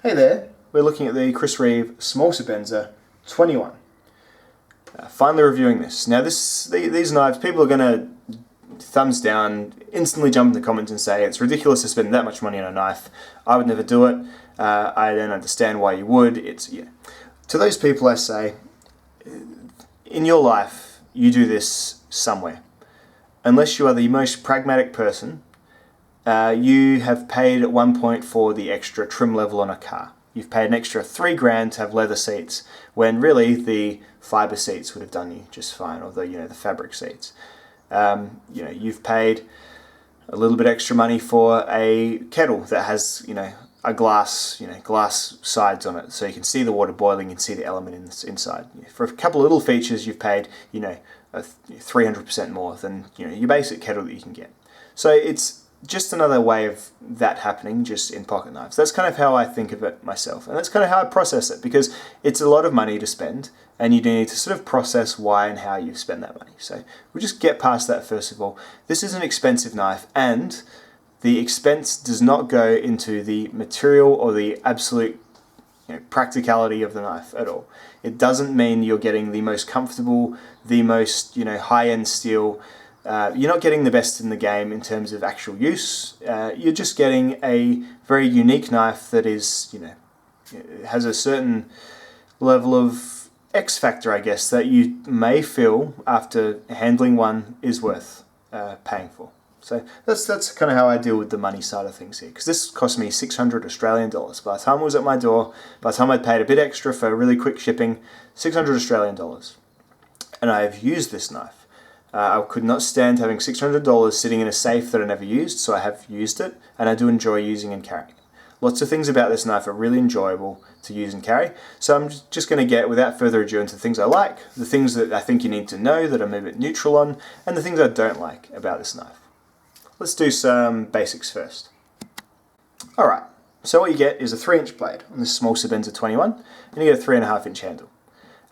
Hey there, we're looking at the Reeve Small Sebenza 21. Finally reviewing this. Now these knives, people are going to thumbs down, instantly jump in the comments and say it's ridiculous to spend that much money on a knife. I would never do it. I don't understand why you would. To those people I say, in your life you do this somewhere. Unless you are the most pragmatic person, you have paid at one point for the extra trim level on a car. You've paid an extra $3 to have leather seats, when really the fiber seats would have done you just fine, or the fabric seats. You've paid a little bit extra money for a kettle that has a glass sides on it, so you can see the water boiling and see the element inside. For a couple of little features, you've paid 300% more than your basic kettle that you can get. So it's just another way of that happening, just in pocket knives. That's kind of how I think of it myself, and that's kind of how I process it, because it's a lot of money to spend, and you need to sort of process why and how you spend that money. So we'll just get past that first of all. This is an expensive knife, and the expense does not go into the material or the absolute practicality of the knife at all. It doesn't mean you're getting the most comfortable, the most high-end steel. You're not getting the best in the game in terms of actual use. You're just getting a very unique knife that is, has a certain level of X factor, I guess, that you may feel after handling one is worth paying for. So that's kind of how I deal with the money side of things here, because this cost me 600 Australian dollars. By the time it was at my door, by the time I'd paid a bit extra for really quick shipping, 600 Australian dollars. And I've used this knife. I could not stand having $600 sitting in a safe that I never used, so I have used it, and I do enjoy using and carrying it. Lots of things about this knife are really enjoyable to use and carry, so I'm just going to get, without further ado, into the things I like, the things that I think you need to know that I'm a bit neutral on, and the things I don't like about this knife. Let's do some basics first. Alright, so what you get is a 3-inch blade on this small Sebenza 21, and you get a 3.5-inch handle.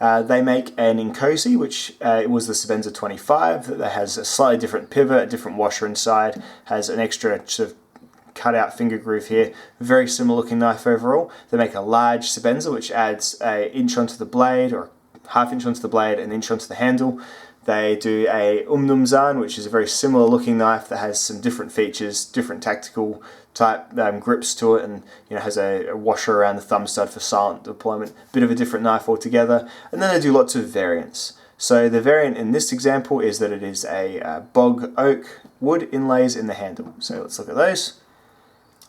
They make an Inkosi, which was the Sebenza 25, that has a slightly different pivot, a different washer inside, has an extra sort of cut-out finger groove here. Very similar looking knife overall. They make a large Sebenza, which adds an inch onto the blade, or half inch onto the blade, and an inch onto the handle. They do a Umnumzan, which is a very similar looking knife that has some different features, different tactical type grips to it, and has a washer around the thumb stud for silent deployment. Bit of a different knife altogether. And then they do lots of variants. So the variant in this example is that it is a bog oak wood inlays in the handle. So let's look at those.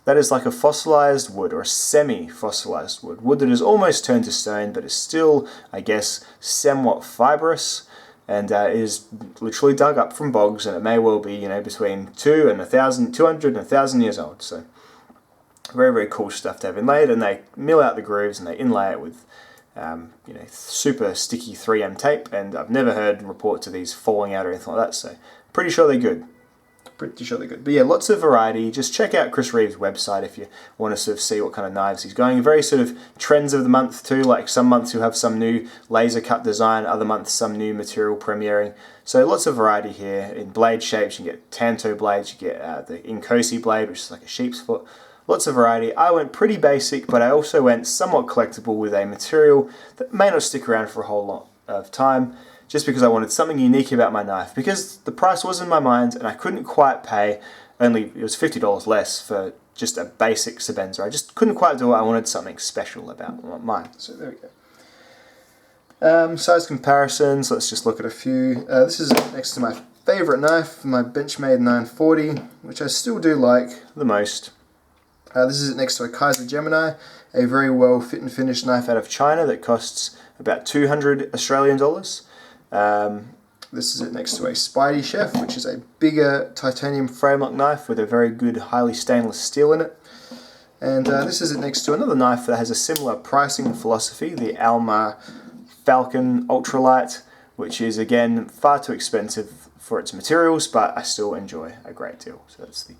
That is like a fossilized wood, or a semi-fossilized wood. Wood that is almost turned to stone, but is still, I guess, somewhat fibrous, and is literally dug up from bogs, and it may well be between 200 and 1,000 years old. So very, very cool stuff to have inlaid, and they mill out the grooves and they inlay it with super sticky 3M tape, and I've never heard reports of these falling out or anything like that, so pretty sure they're good. But yeah, lots of variety. Just check out Chris Reeve's website if you want to sort of see what kind of knives he's going. Very sort of trends of the month too, like some months you'll have some new laser cut design, other months some new material premiering. So lots of variety here. In blade shapes, you get Tanto blades, you get the Inkosi blade, which is like a sheep's foot. Lots of variety. I went pretty basic, but I also went somewhat collectible with a material that may not stick around for a whole lot of time, just because I wanted something unique about my knife, because the price was in my mind and I couldn't quite pay, it was $50 less for just a basic Sebenza. I just couldn't quite do it. I wanted something special about mine. So there we go. Size comparisons, let's just look at a few. This is next to my favourite knife, my Benchmade 940, which I still do like the most. This is next to a Kaiser Gemini, a very well fit and finished knife out of China that costs about 200 Australian dollars. This is it next to a Spidey Chef, which is a bigger titanium frame-lock knife with a very good, highly stainless steel in it. And this is it next to another knife that has a similar pricing philosophy, the Alma Falcon Ultralight, which is again far too expensive for its materials, but I still enjoy a great deal. So that's the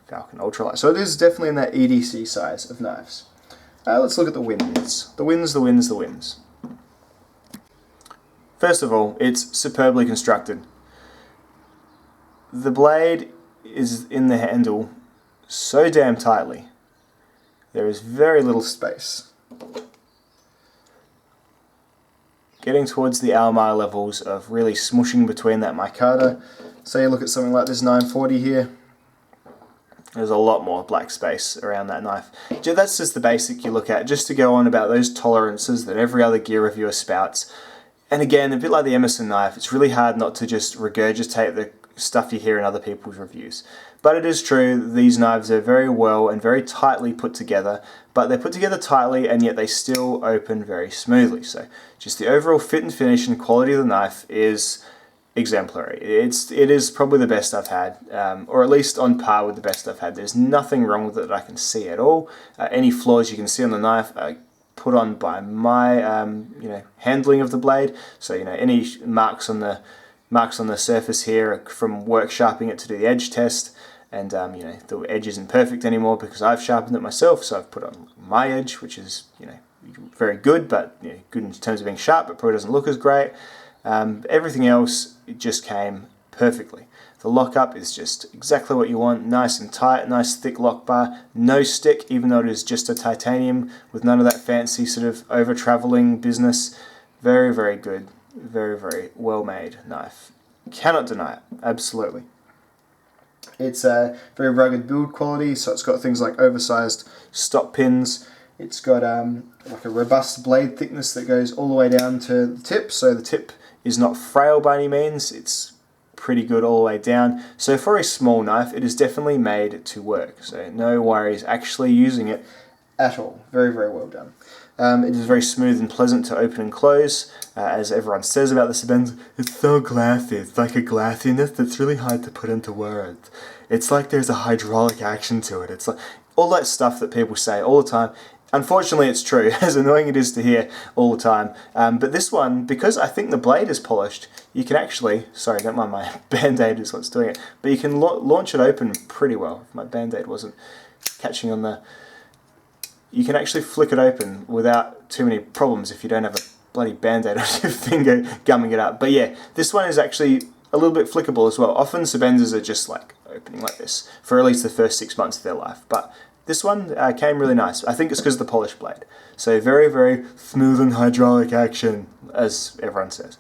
Falcon Ultralight. So it is definitely in that EDC size of knives. Let's look at the wins. The wins. First of all, it's superbly constructed. The blade is in the handle so damn tightly there is very little space. Getting towards the Almar levels of really smushing between that micarta. So you look at something like this 940 here, there's a lot more black space around that knife. That's just the basic you look at, just to go on about those tolerances that every other gear reviewer spouts. And again, a bit like the Emerson knife, it's really hard not to just regurgitate the stuff you hear in other people's reviews. But it is true, these knives are very well and very tightly put together, but they're put together tightly and yet they still open very smoothly. So just the overall fit and finish and quality of the knife is exemplary. It is probably the best I've had, or at least on par with the best I've had. There's nothing wrong with it that I can see at all. Any flaws you can see on the knife are put on by my handling of the blade. So any marks on the surface here are from work sharpening it to do the edge test. And the edge isn't perfect anymore because I've sharpened it myself, so I've put on my edge, which is very good, but good in terms of being sharp, but probably doesn't look as great. Everything else, it just came perfectly. The lockup is just exactly what you want, nice and tight, nice thick lock bar, no stick, even though it is just a titanium with none of that fancy sort of over-traveling business. Very, very good, very, very well-made knife. Cannot deny it, absolutely. It's a very rugged build quality, so it's got things like oversized stop pins. It's got like a robust blade thickness that goes all the way down to the tip, so the tip is not frail by any means. It's pretty good all the way down. So for a small knife, it is definitely made to work. So no worries actually using it at all. Very, very well done. It is very smooth and pleasant to open and close. As everyone says about the Sebenza, it's so glassy. It's like a glassiness that's really hard to put into words. It's like there's a hydraulic action to it. It's like all that stuff that people say all the time. Unfortunately, it's true, as annoying it is to hear all the time. But this one, because I think the blade is polished, you can actually, sorry, don't mind my Band-Aid is what's doing it, but you can launch it open pretty well. If my Band-Aid wasn't catching on the... You can actually flick it open without too many problems if you don't have a bloody Band-Aid on your finger gumming it up. But yeah, this one is actually a little bit flickable as well. Often Sebenzas are just like opening like this for at least the first 6 months of their life. But this one came really nice. I think it's because of the polished blade. So very, very smooth and hydraulic action, as everyone says.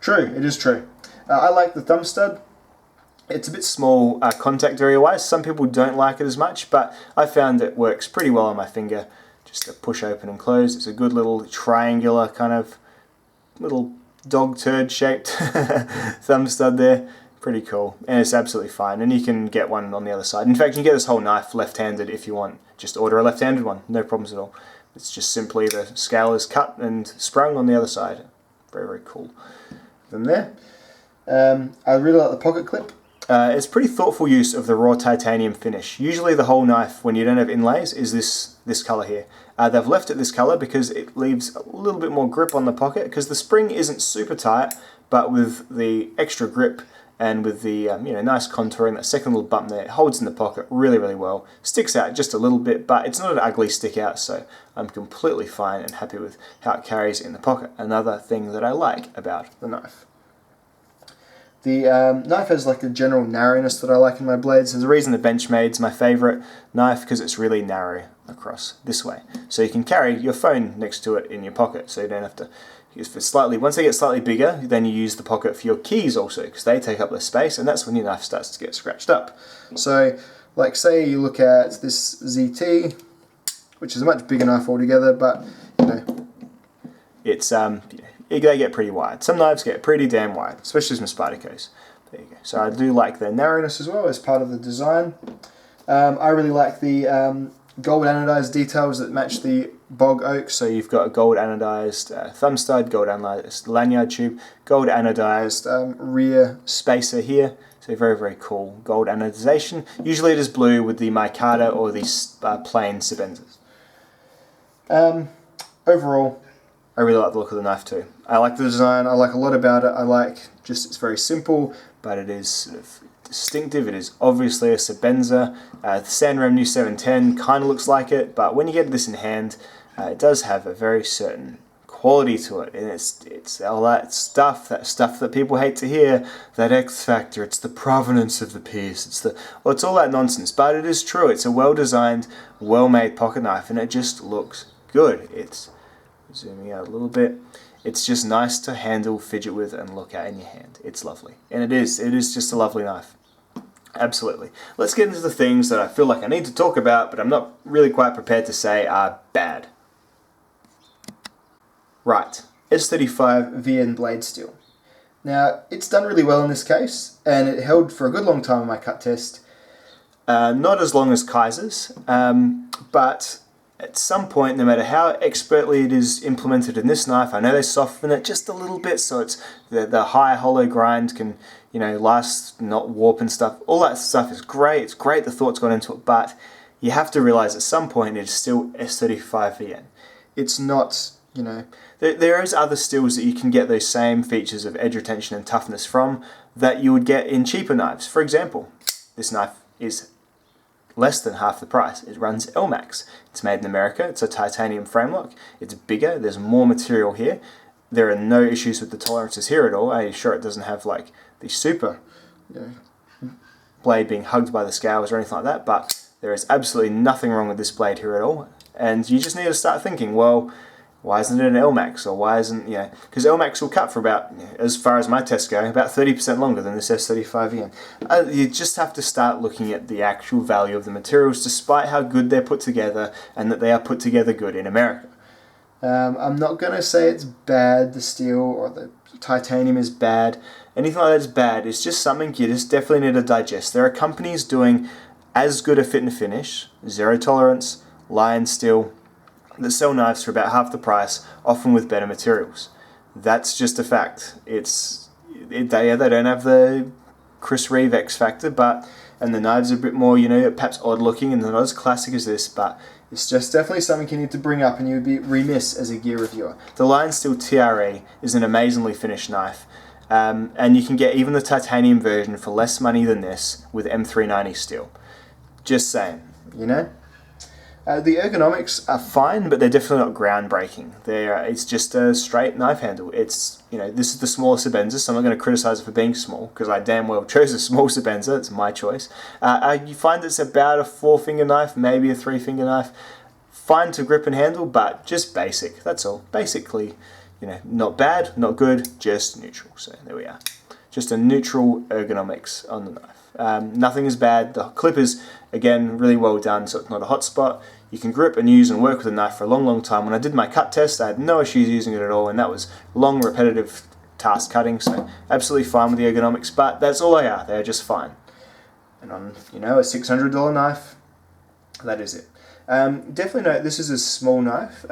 True, it is true. I like the thumb stud. It's a bit small contact area wise. Some people don't like it as much, but I found it works pretty well on my finger. Just to push open and close. It's a good little triangular kind of little dog turd shaped thumb stud there. Pretty cool, and it's absolutely fine, and you can get one on the other side. In fact, you can get this whole knife left-handed if you want. Just order a left-handed one, no problems at all. It's just simply the scale is cut and sprung on the other side. Very, very cool. From there, I really like the pocket clip. It's pretty thoughtful use of the raw titanium finish. Usually the whole knife, when you don't have inlays, is this colour here. They've left it this colour because it leaves a little bit more grip on the pocket, because the spring isn't super tight, but with the extra grip and with the nice contouring, that second little bump there, it holds in the pocket really, really well. Sticks out just a little bit, but it's not an ugly stick out, so I'm completely fine and happy with how it carries in the pocket. Another thing that I like about the knife. The knife has like a general narrowness that I like in my blades. There's a reason the Benchmade's my favourite knife, because it's really narrow across this way. So you can carry your phone next to it in your pocket, so you don't have to... Once they get slightly bigger, then you use the pocket for your keys also, because they take up less space, and that's when your knife starts to get scratched up. So, like say you look at this ZT, which is a much bigger knife altogether, but it's they get pretty wide. Some knives get pretty damn wide, especially some Spydercos. There you go. So I do like the narrowness as well as part of the design. I really like the gold anodized details that match the bog oak. So you've got a gold anodized thumb stud, gold anodized lanyard tube, gold anodized rear spacer here. So very, very cool gold anodization. Usually it is blue with the micarta or the plain Sebenzas. Overall, I really like the look of the knife too. I like the design, I like a lot about it. I like just, it's very simple, but it is sort of distinctive. It is obviously a Sebenza. The Sanram New 710 kind of looks like it, but when you get this in hand, it does have a very certain quality to it, and it's all that stuff that people hate to hear, that X factor. It's the provenance of the piece. It's all that nonsense, but it is true. It's a well-designed, well-made pocket knife, and it just looks good. It's zooming out a little bit. It's just nice to handle, fidget with, and look at in your hand. It's lovely, and it is just a lovely knife. Absolutely. Let's get into the things that I feel like I need to talk about, but I'm not really quite prepared to say are bad. Right, S35 VN blade steel. Now, it's done really well in this case, and it held for a good long time on my cut test. Not as long as Kaiser's, but at some point, no matter how expertly it is implemented in this knife, I know they soften it just a little bit so it's the high hollow grind can, last, not warp and stuff. All that stuff is great. It's great the thought's gone into it, but you have to realize at some point it's still S35 VN. It's not, there is other steels that you can get those same features of edge retention and toughness from that you would get in cheaper knives. For example, this knife is less than half the price. It runs LMAX. It's made in America. It's a titanium framelock. It's bigger. There's more material here. There are no issues with the tolerances here at all. Are you sure it doesn't have like the super blade being hugged by the scales or anything like that? But there is absolutely nothing wrong with this blade here at all. And you just need to start thinking, well, why isn't it an LMAX? Or why isn't, because LMAX will cut for about, as far as my tests go, about 30% longer than this S35VN. You just have to start looking at the actual value of the materials, despite how good they're put together, and that they are put together good in America. I'm not going to say it's bad, the steel, or the titanium is bad. Anything like that is bad. It's just something you just definitely need to digest. There are companies doing as good a fit and finish, zero tolerance, lion steel, that sell knives for about half the price, often with better materials. That's just a fact. They don't have the Chris Reeve X factor, and the knives are a bit more, perhaps odd looking and not as classic as this, but it's just definitely something you need to bring up and you would be remiss as a gear reviewer. The Lion Steel TRE is an amazingly finished knife, and you can get even the titanium version for less money than this with M390 steel. Just saying, The ergonomics are fine, but they're definitely not groundbreaking. It's just a straight knife handle. This is the smaller Sebenza, so I'm not going to criticize it for being small, because I damn well chose a small Sebenza. It's my choice. You find it's about a 4-finger knife, maybe a 3-finger knife. Fine to grip and handle, but just basic. That's all. Basically, not bad, not good, just neutral. So there we are. Just a neutral ergonomics on the knife. Nothing is bad. The clip is, again, really well done, so it's not a hot spot. You can grip and use and work with the knife for a long, long time. When I did my cut test, I had no issues using it at all, and that was long, repetitive task cutting, so absolutely fine with the ergonomics, but that's all they are. They are just fine. And on, a $600 knife, that is it. Definitely note this is a small knife.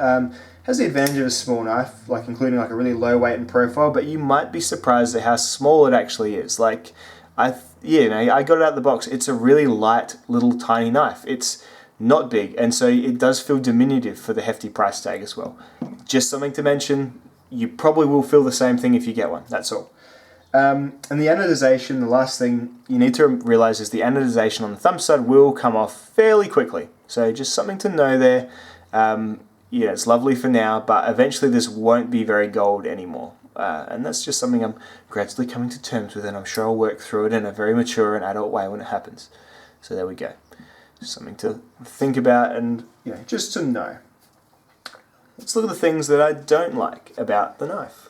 Has the advantage of a small knife, including a really low weight and profile, but you might be surprised at how small it actually is. I got it out of the box. It's a really light, little, tiny knife. It's not big, and so it does feel diminutive for the hefty price tag as well. Just something to mention. You probably will feel the same thing if you get one. That's all. And the anodization, the last thing you need to realize is the anodization on the thumb stud will come off fairly quickly. So just something to know there. It's lovely for now, but eventually this won't be very gold anymore. And that's just something I'm gradually coming to terms with, and I'm sure I'll work through it in a very mature and adult way when it happens. So there we go. Something to think about and just to know. Let's look at the things that I don't like about the knife.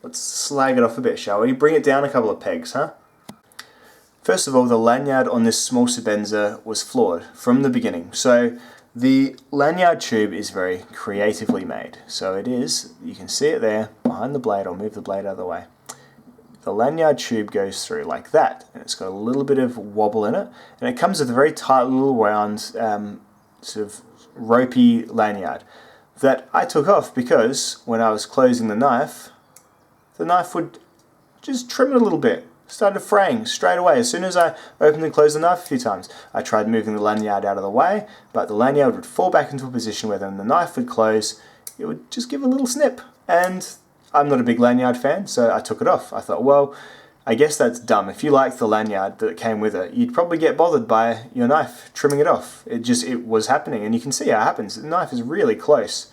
Let's slag it off a bit, shall we? Bring it down a couple of pegs, huh? First of all, the lanyard on this small Sebenza was flawed from the beginning. So the lanyard tube is very creatively made. So it is, you can see it there behind the blade. I'll move the blade out of the way. The lanyard tube goes through like that, and it's got a little bit of wobble in it, and it comes with a very tight little round sort of ropey lanyard that I took off because when I was closing the knife would just trim it a little bit. Started fraying straight away. As soon as I opened and closed the knife a few times, I tried moving the lanyard out of the way, but the lanyard would fall back into a position where then the knife would close, it would just give a little snip, and I'm not a big lanyard fan, so I took it off. I thought, well, I guess that's dumb. If you liked the lanyard that came with it, you'd probably get bothered by your knife trimming it off. It was happening, and you can see how it happens. The knife is really close.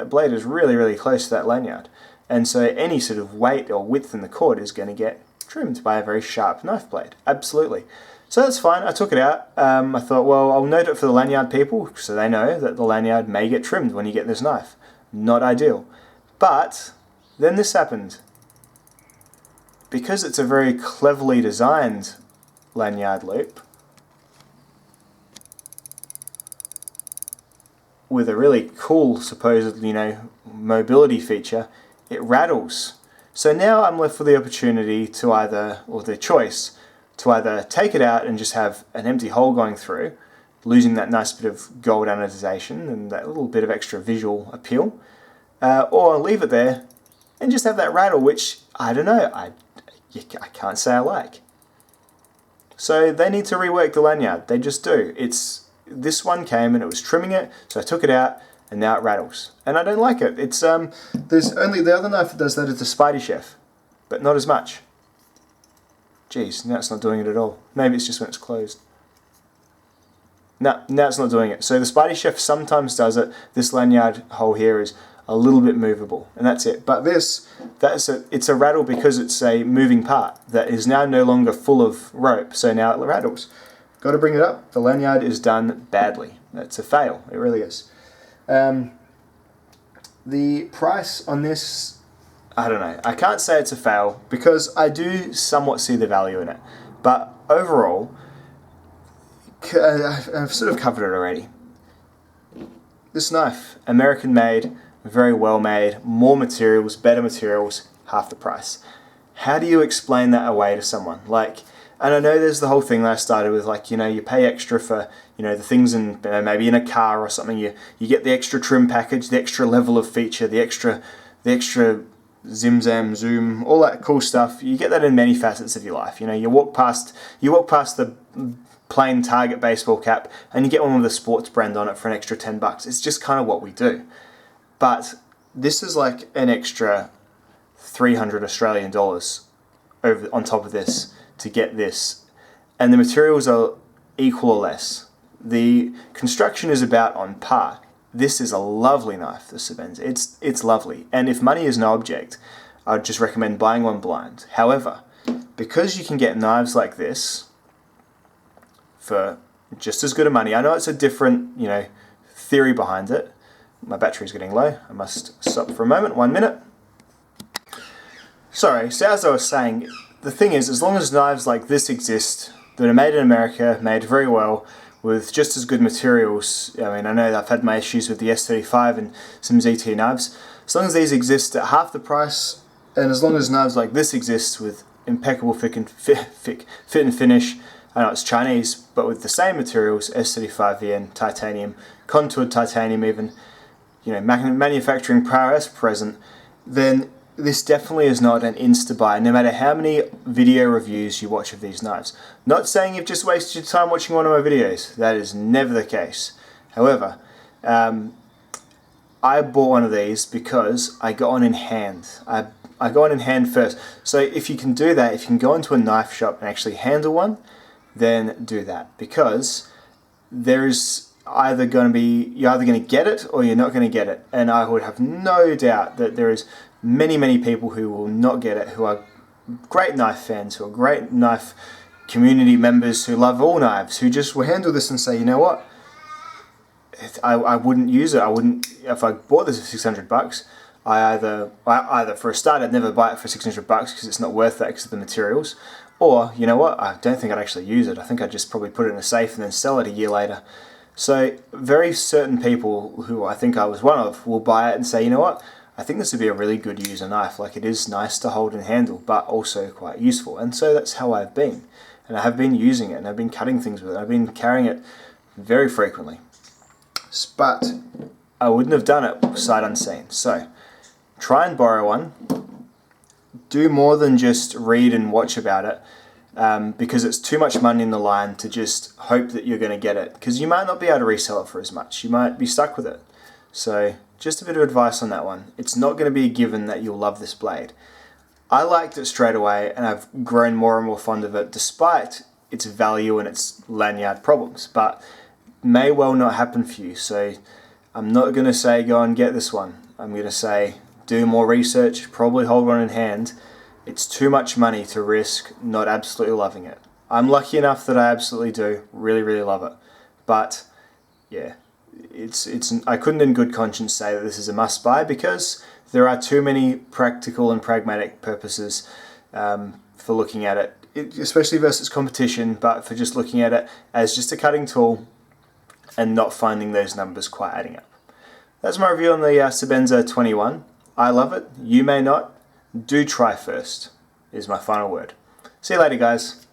That blade is really, really close to that lanyard. And so any sort of weight or width in the cord is going to get trimmed by a very sharp knife blade. Absolutely. So that's fine. I took it out. I thought, well, I'll note it for the lanyard people so they know that the lanyard may get trimmed when you get this knife. Not ideal. But then this happened. Because it's a very cleverly designed lanyard loop with a really cool, supposed, mobility feature, it rattles. So now I'm left with the opportunity to or the choice, to either take it out and just have an empty hole going through, losing that nice bit of gold anodization and that little bit of extra visual appeal, or leave it there and just have that rattle, which, I don't know, I can't say I like. So they need to rework the lanyard. They just do. This one came and it was trimming it, so I took it out and now it rattles. And I don't like it. There's only the other knife that does that is the Spidey Chef, but not as much. Geez, now it's not doing it at all. Maybe it's just when it's closed. No, now it's not doing it. So the Spidey Chef sometimes does it. This lanyard hole here is a little bit movable, and that's it. But it's a rattle because it's a moving part that is now no longer full of rope, so now it rattles. Got to bring it up. The lanyard is done badly. It's a fail. It really is. The price on this, I don't know. I can't say it's a fail because I do somewhat see the value in it. But overall, I've sort of covered it already. This knife, American made, very well made, more materials, better materials, half the price. How do you explain that away to someone? And I know there's the whole thing that I started with, you pay extra for, the things in, maybe in a car or something, you get the extra trim package, the extra level of feature, the extra zim zam zoom, all that cool stuff. You get that in many facets of your life. You walk past the plain Target baseball cap and you get one with a sports brand on it for an extra $10. It's just kind of what we do. But this is like an extra 300 Australian dollars over on top of this to get this, and the materials are equal or less. The construction is about on par. This is a lovely knife, the Sebenza. It's lovely, and if money is no object, I'd just recommend buying one blind. However, because you can get knives like this for just as good a money, I know it's a different, theory behind it. My battery's getting low. I must stop for a moment. 1 minute. Sorry, so as I was saying, the thing is, as long as knives like this exist, that are made in America, made very well, with just as good materials, I know that I've had my issues with the S35 and some ZT knives, as long as these exist at half the price, and as long as knives like this exist with impeccable fit and finish, I know it's Chinese, but with the same materials, S35 VN, titanium, contoured titanium even, manufacturing prowess present, then this definitely is not an insta-buy, no matter how many video reviews you watch of these knives. Not saying you've just wasted your time watching one of my videos. That is never the case. However, I bought one of these because I got one in hand. I got one in hand first. So if you can do that, if you can go into a knife shop and actually handle one, then do that. Because there's you're either going to get it or you're not going to get it. And I would have no doubt that there is many people who will not get it, who are great knife fans, who are great knife community members, who love all knives, who just will handle this and say, you know what, I wouldn't use it. I wouldn't, if I bought this for $600, I either for a start I'd never buy it for $600 because it's not worth that because of the materials, or you know what, I don't think I'd actually use it. I think I'd just probably put it in a safe and then sell it a year later. So very certain people, who I think I was one of, will buy it and say, you know what, I think this would be a really good user knife. It is nice to hold and handle, but also quite useful. And so that's how I've been. And I have been using it, and I've been cutting things with it. I've been carrying it very frequently. But I wouldn't have done it sight unseen. So try and borrow one. Do more than just read and watch about it, because it's too much money in the line to just hope that you're going to get it. Because you might not be able to resell it for as much. You might be stuck with it. So just a bit of advice on that one. It's not going to be a given that you'll love this blade. I liked it straight away, and I've grown more and more fond of it despite its value and its lanyard problems, but may well not happen for you. So I'm not going to say go and get this one. I'm going to say do more research, probably hold one in hand. It's too much money to risk not absolutely loving it. I'm lucky enough that I absolutely do really, really love it. But yeah, I couldn't in good conscience say that this is a must buy, because there are too many practical and pragmatic purposes for looking at it, especially versus competition, but for just looking at it as just a cutting tool and not finding those numbers quite adding up. That's my review on the Sebenza 21. I love it. You may not. Do try first, is my final word. See you later, guys.